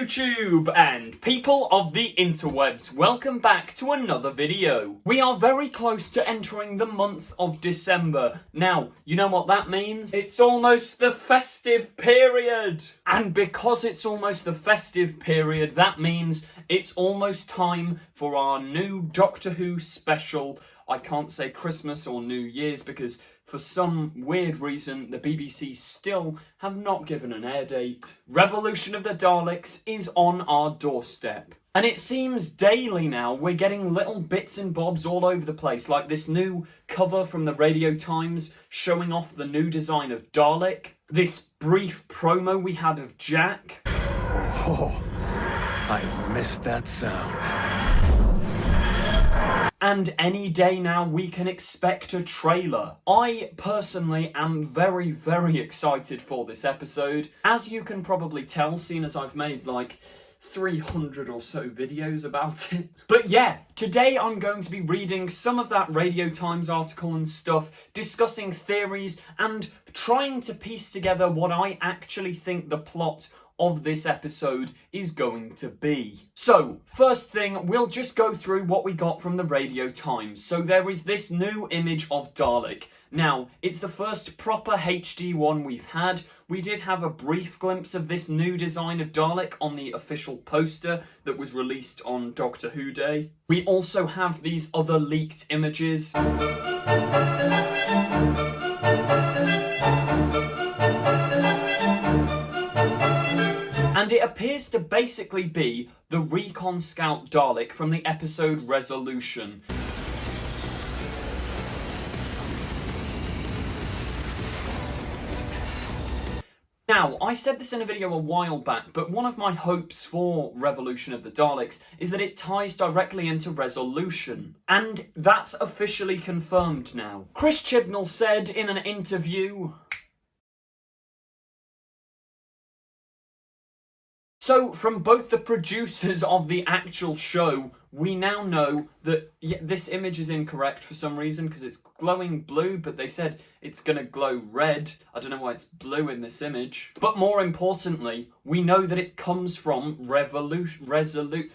YouTube and people of the interwebs, welcome back to another video. We are very close to entering the month of December. Now, you know what that means? It's almost the festive period. And because it's almost the festive period, that means it's almost time for our new Doctor Who special. I can't say Christmas or New Year's because for some weird reason, the BBC still have not given an air date. Revolution of the Daleks is on our doorstep. And it seems daily now we're getting little bits and bobs all over the place, like this new cover from the Radio Times showing off the new design of Dalek, this brief promo we had of Jack. Oh, I've missed that sound. And any day now we can expect a trailer. I personally am very, very excited for this episode. As you can probably tell, seeing as I've made like 300 or so videos about it. But yeah, today I'm going to be reading some of that Radio Times article and stuff, discussing theories and trying to piece together what I actually think the plot of this episode is going to be. So, first thing, we'll just go through what we got from the Radio Times. So there is this new image of Dalek. Now, it's the first proper HD one we've had. We did have a brief glimpse of this new design of Dalek on the official poster that was released on Doctor Who Day. We also have these other leaked images. And it appears to basically be the Recon Scout Dalek from the episode Resolution. Now, I said this in a video a while back, but one of my hopes for Revolution of the Daleks is that it ties directly into Resolution. And that's officially confirmed now. Chris Chibnall said in an interview... So, from both the producers of the actual show, we now know that this image is incorrect for some reason because it's glowing blue, but they said it's going to glow red. I don't know why it's blue in this image. But more importantly, we know that it comes from Resolute.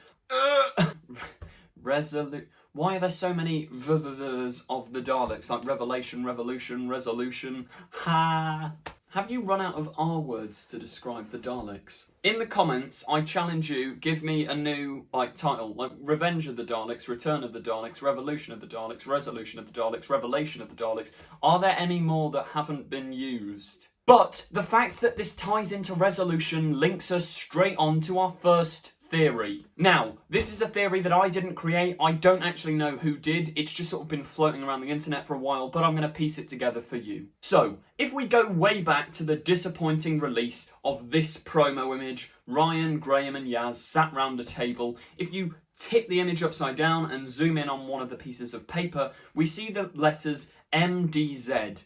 Why are there so many of the Daleks? Like Revelation, Revolution, Resolution. Ha! Have you run out of R words to describe the Daleks? In the comments, I challenge you, give me a new title, like Revenge of the Daleks, Return of the Daleks, Revolution of the Daleks, Resolution of the Daleks, Revelation of the Daleks. Are there any more that haven't been used? But the fact that this ties into Resolution links us straight on to our first theory. Now, this is a theory that I didn't create. I don't actually know who did. It's just sort of been floating around the internet for a while, but I'm going to piece it together for you. So, if we go way back to the disappointing release of this promo image, Ryan, Graham and Yaz sat round a table. If you tip the image upside down and zoom in on one of the pieces of paper, we see the letters MDZ.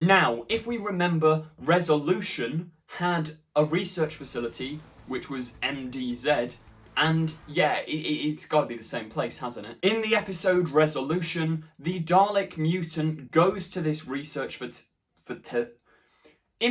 Now, if we remember, Resolution had a research facility, which was MDZ, and yeah, it's got to be the same place, hasn't it? In the episode Resolution, the Dalek mutant goes to this research In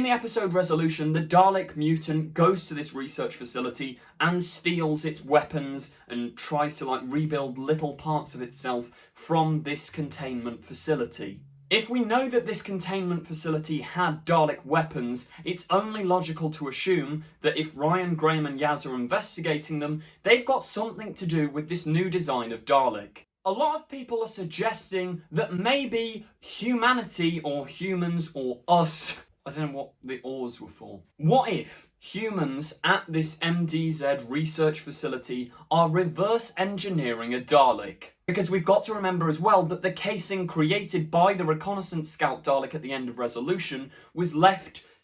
the episode Resolution, the Dalek mutant goes to this research facility and steals its weapons and tries to rebuild little parts of itself from this containment facility. If we know that this containment facility had Dalek weapons, it's only logical to assume that if Ryan, Graham and Yaz are investigating them, they've got something to do with this new design of Dalek. A lot of people are suggesting that maybe humanity or humans or us, I don't know what the ors were for. What if humans at this MDZ research facility are reverse engineering a Dalek? Because we've got to remember as well that the casing created by the reconnaissance scout Dalek at the end of Resolution was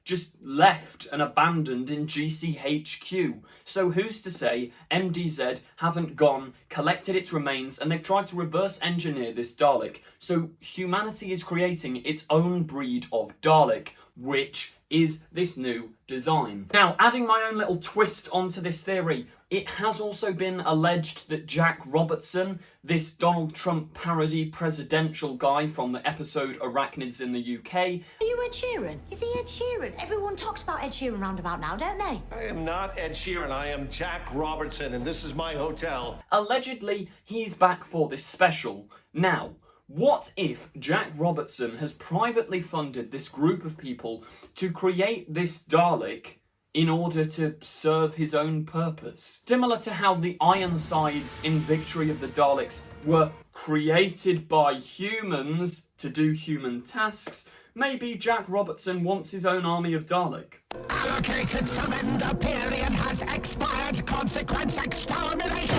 just left and abandoned in GCHQ. So who's to say MDZ haven't gone, collected its remains, and they've tried to reverse engineer this Dalek. So humanity is creating its own breed of Dalek, which is this new design. Now, adding my own little twist onto this theory, it has also been alleged that Jack Robertson, this Donald Trump parody presidential guy from the episode Arachnids in the UK... Are you Ed Sheeran? Is he Ed Sheeran? Everyone talks about Ed Sheeran roundabout now, don't they? I am not Ed Sheeran. I am Jack Robertson, and this is my hotel. Allegedly, he's back for this special. Now, what if Jack Robertson has privately funded this group of people to create this Dalek in order to serve his own purpose? Similar to how the Ironsides in Victory of the Daleks were created by humans to do human tasks, maybe Jack Robertson wants his own army of Dalek. Allocated surrender period has expired. Consequence extermination.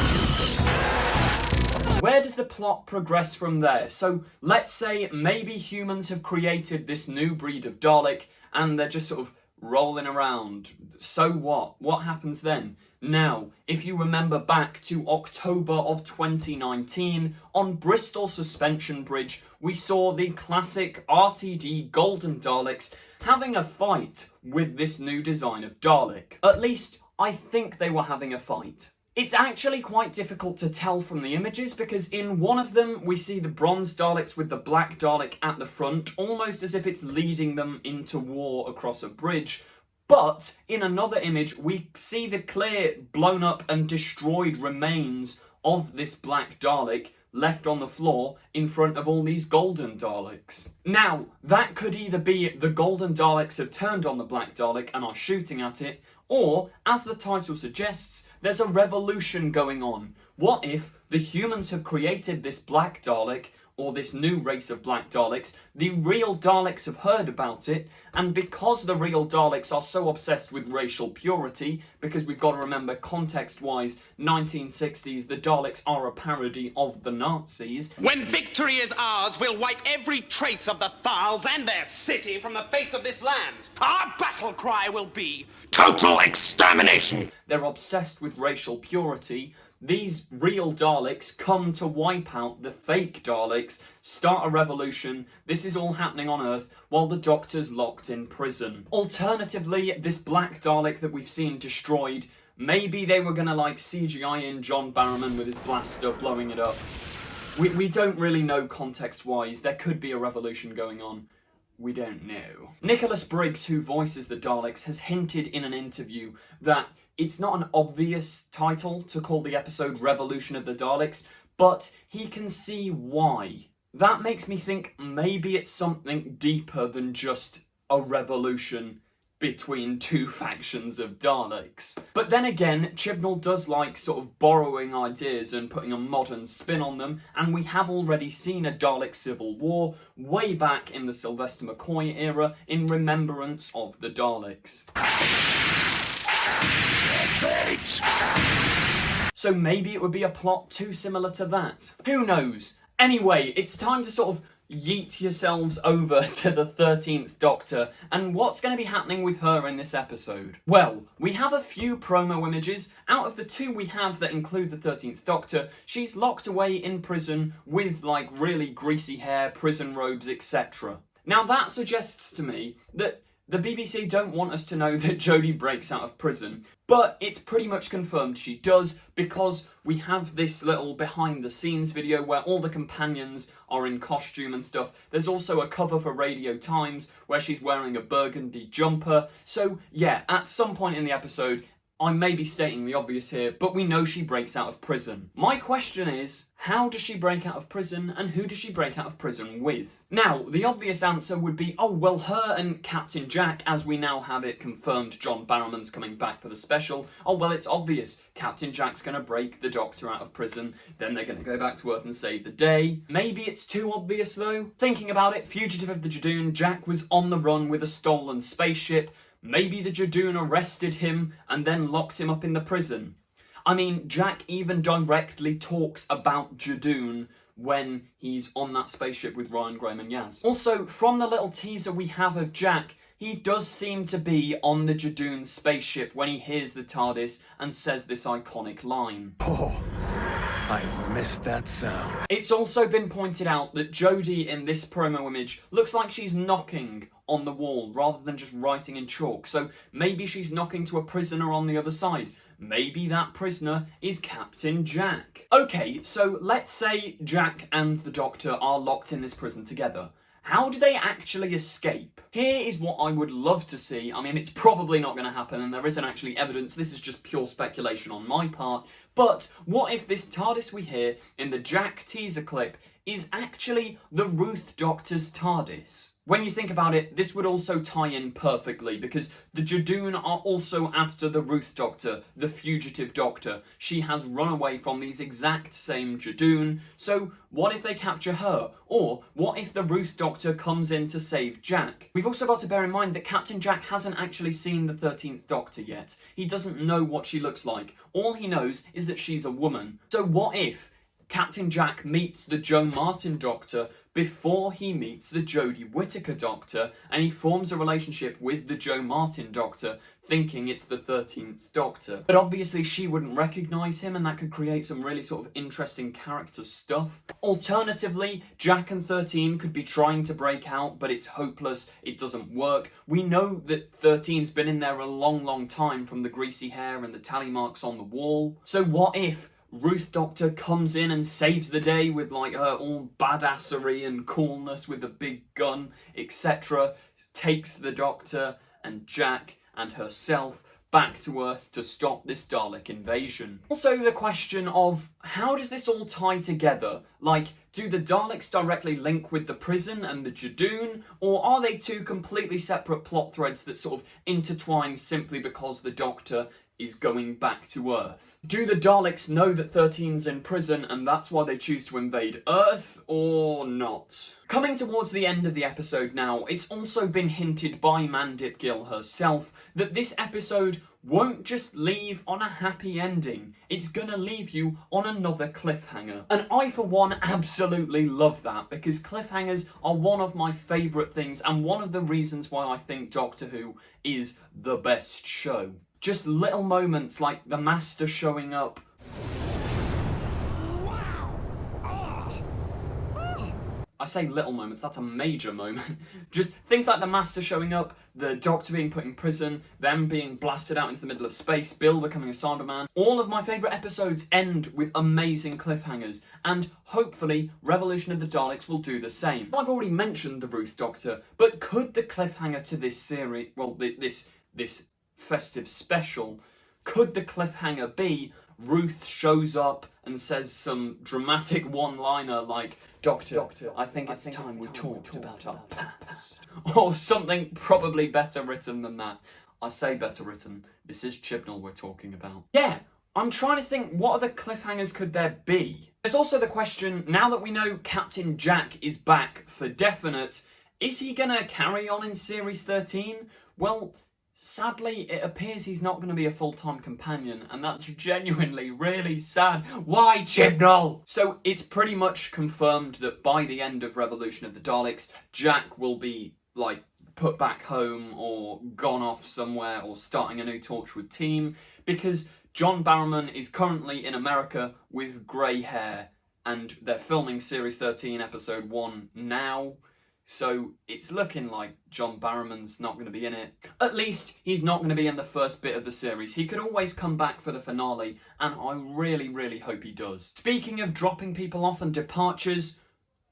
Where does the plot progress from there? So let's say maybe humans have created this new breed of Dalek and they're just sort of rolling around. So what? What happens then? Now, if you remember back to October of 2019, on Bristol Suspension Bridge, we saw the classic RTD Golden Daleks having a fight with this new design of Dalek. At least, I think they were having a fight. It's actually quite difficult to tell from the images because in one of them we see the bronze Daleks with the black Dalek at the front, almost as if it's leading them into war across a bridge. But in another image we see the clear blown up and destroyed remains of this black Dalek left on the floor in front of all these golden Daleks. Now, that could either be the golden Daleks have turned on the black Dalek and are shooting at it, or, as the title suggests, there's a revolution going on. What if the humans have created this black Dalek, or this new race of black Daleks, the real Daleks have heard about it, and because the real Daleks are so obsessed with racial purity, because we've got to remember context-wise, 1960s, the Daleks are a parody of the Nazis. When victory is ours, we'll wipe every trace of the Thals and their city from the face of this land. Our battle cry will be total extermination. They're obsessed with racial purity. These real Daleks come to wipe out the fake Daleks, start a revolution. This is all happening on Earth while the Doctor's locked in prison. Alternatively, this black Dalek that we've seen destroyed, maybe they were gonna like CGI in John Barrowman with his blaster blowing it up. We don't really know context-wise. There could be a revolution going on. We don't know. Nicholas Briggs, who voices the Daleks, has hinted in an interview that it's not an obvious title to call the episode Revolution of the Daleks, but he can see why. That makes me think maybe it's something deeper than just a revolution between two factions of Daleks. But then again, Chibnall does like sort of borrowing ideas and putting a modern spin on them, and we have already seen a Dalek civil war way back in the Sylvester McCoy era in remembrance of the Daleks. So maybe it would be a plot too similar to that. Who knows? Anyway, it's time to sort of yeet yourselves over to the 13th Doctor and what's going to be happening with her in this episode. Well, we have a few promo images. Out of the two we have that include the 13th Doctor, she's locked away in prison with like really greasy hair, prison robes, etc. Now that suggests to me that the BBC don't want us to know that Jodie breaks out of prison, but it's pretty much confirmed she does because we have this little behind the scenes video where all the companions are in costume and stuff. There's also a cover for Radio Times where she's wearing a burgundy jumper. So yeah, at some point in the episode, I may be stating the obvious here, but we know she breaks out of prison. My question is, how does she break out of prison and who does she break out of prison with? Now, the obvious answer would be, oh, well, her and Captain Jack, as we now have it confirmed John Barrowman's coming back for the special. Oh, well, it's obvious. Captain Jack's going to break the Doctor out of prison, then they're going to go back to Earth and save the day. Maybe it's too obvious, though. Thinking about it, fugitive of the Jadoon, Jack was on the run with a stolen spaceship. Maybe the Jadoon arrested him and then locked him up in the prison. I mean, Jack even directly talks about Jadoon when he's on that spaceship with Ryan, Graham and Yaz. Also, from the little teaser we have of Jack, he does seem to be on the Jadoon spaceship when he hears the TARDIS and says this iconic line. Oh, I've missed that sound. It's also been pointed out that Jodie in this promo image looks like she's knocking on the wall rather than just writing in chalk. So maybe she's knocking to a prisoner on the other side. maybe that prisoner is Captain Jack. Okay, so let's say Jack and the Doctor are locked in this prison together. How do they actually escape? Here is what I would love to see. I mean, it's probably not going to happen, and there isn't actually evidence. This is just pure speculation on my part. But what if this TARDIS we hear in the Jack teaser clip is actually the Ruth Doctor's TARDIS? When you think about it, this would also tie in perfectly, because the Judoon are also after the Ruth Doctor, the fugitive Doctor. She has run away from these exact same Judoon, so what if they capture her? Or what if the Ruth Doctor comes in to save Jack? We've also got to bear in mind that Captain Jack hasn't actually seen the 13th Doctor yet. He doesn't know what she looks like. All he knows is that she's a woman. So what if Captain Jack meets the Joe Martin Doctor before he meets the Jodie Whittaker Doctor, and he forms a relationship with the Joe Martin Doctor, thinking it's the 13th Doctor. But obviously she wouldn't recognise him, and that could create some really sort of interesting character stuff. Alternatively, Jack and 13 could be trying to break out, but it's hopeless, it doesn't work. We know that 13's been in there a long time from the greasy hair and the tally marks on the wall. So what if Ruth Doctor comes in and saves the day with like her all badassery and coolness with a big gun, etc., takes the Doctor and Jack and herself back to Earth to stop this Dalek invasion. Also the question of, how does this all tie together? Like, do the Daleks directly link with the prison and the Judoon, or are they two completely separate plot threads that sort of intertwine simply because the Doctor is going back to Earth? Do the Daleks know that 13's in prison and that's why they choose to invade Earth, or not? Coming towards the end of the episode now, it's also been hinted by Mandip Gill herself that this episode won't just leave on a happy ending. It's gonna leave you on another cliffhanger. And I, for one, absolutely love that, because cliffhangers are one of my favourite things and one of the reasons why I think Doctor Who is the best show. Just little moments like the Master showing up. I say little moments, that's a major moment. Just things like the Master showing up, the Doctor being put in prison, them being blasted out into the middle of space, Bill becoming a Cyberman. All of my favourite episodes end with amazing cliffhangers, and hopefully Revolution of the Daleks will do the same. I've already mentioned the Ruth Doctor, but could the cliffhanger to this series, well, this festive special, could the cliffhanger be Ruth shows up and says some dramatic one-liner like, Doctor, I think it's time we talked about our past. Or something probably better written than that. I say better written. This is Chibnall we're talking about. Yeah, I'm trying to think, what other cliffhangers could there be? There's also the question, now that we know Captain Jack is back for definite, is he gonna carry on in Series 13? Well, sadly, it appears he's not going to be a full-time companion, and that's genuinely really sad. Why, Chibnall? So it's pretty much confirmed that by the end of Revolution of the Daleks, Jack will be, like, put back home or gone off somewhere or starting a new Torchwood team, because John Barrowman is currently in America with grey hair, and they're filming Series 13, Episode 1 now. So it's looking like John Barrowman's not going to be in it. At least he's not going to be in the first bit of the series. He could always come back for the finale, and I really hope he does. Speaking of dropping people off and departures,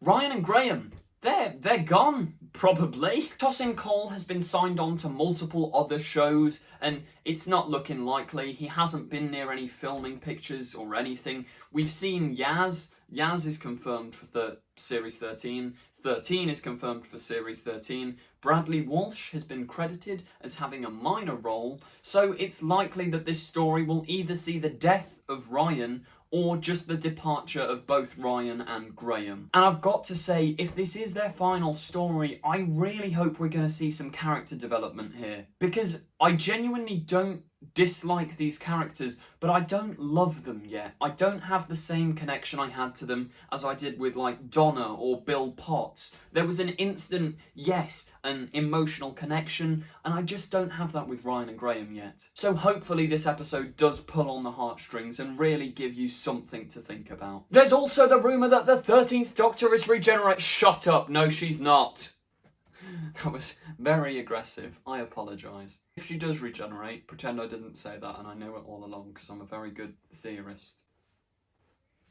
Ryan and Graham, they're gone, probably. Tosin Cole has been signed on to multiple other shows, and it's not looking likely. He hasn't been near any filming pictures or anything. We've seen Yaz. Yaz is confirmed for Series 13. 13 is confirmed for Series 13. Bradley Walsh has been credited as having a minor role, so it's likely that this story will either see the death of Ryan or just the departure of both Ryan and Graham. And I've got to say, if this is their final story, I really hope we're going to see some character development here. Because I genuinely don't dislike these characters, but I don't love them yet. I don't have the same connection I had to them as I did with, like, Donna or Bill Potts. There was an instant, yes, an emotional connection, and I just don't have that with Ryan and Graham yet. So hopefully this episode does pull on the heartstrings and really give you something to think about. There's also the rumour that the 13th Doctor is regenerate. Shut up, no she's not. That was very aggressive. I apologise. If she does regenerate, pretend I didn't say that and I knew it all along because I'm a very good theorist.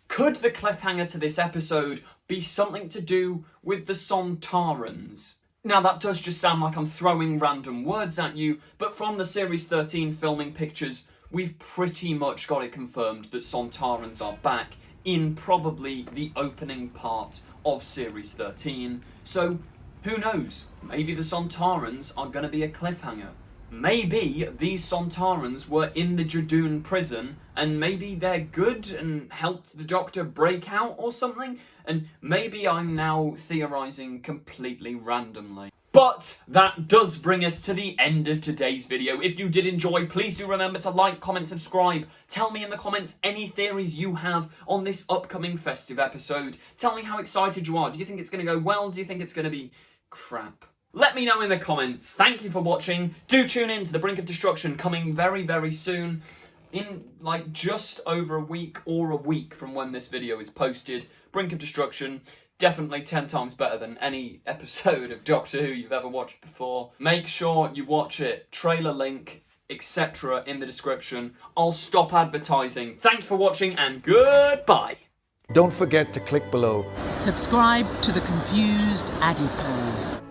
Could the cliffhanger to this episode be something to do with the Sontarans? Now that does just sound like I'm throwing random words at you, but from the Series 13 filming pictures, we've pretty much got it confirmed that Sontarans are back in probably the opening part of Series 13. So, who knows? Maybe the Sontarans are going to be a cliffhanger. Maybe these Sontarans were in the Jadoon prison and maybe they're good and helped the Doctor break out or something, and maybe I'm now theorising completely randomly. But that does bring us to the end of today's video. If you did enjoy, please do remember to like, comment, subscribe. Tell me in the comments any theories you have on this upcoming festive episode. Tell me how excited you are. Do you think it's going to go well? Do you think it's going to be crap? Let me know in the comments. Thank you for watching. Do tune in to The Brink of Destruction, coming very, very soon. In like just over a week or a week from when this video is posted. Brink of Destruction, definitely 10 times better than any episode of Doctor Who you've ever watched before. Make sure you watch it. Trailer link, etc. in the description. I'll stop advertising. Thanks for watching and goodbye. Don't forget to click below. Subscribe to the confused Adipose.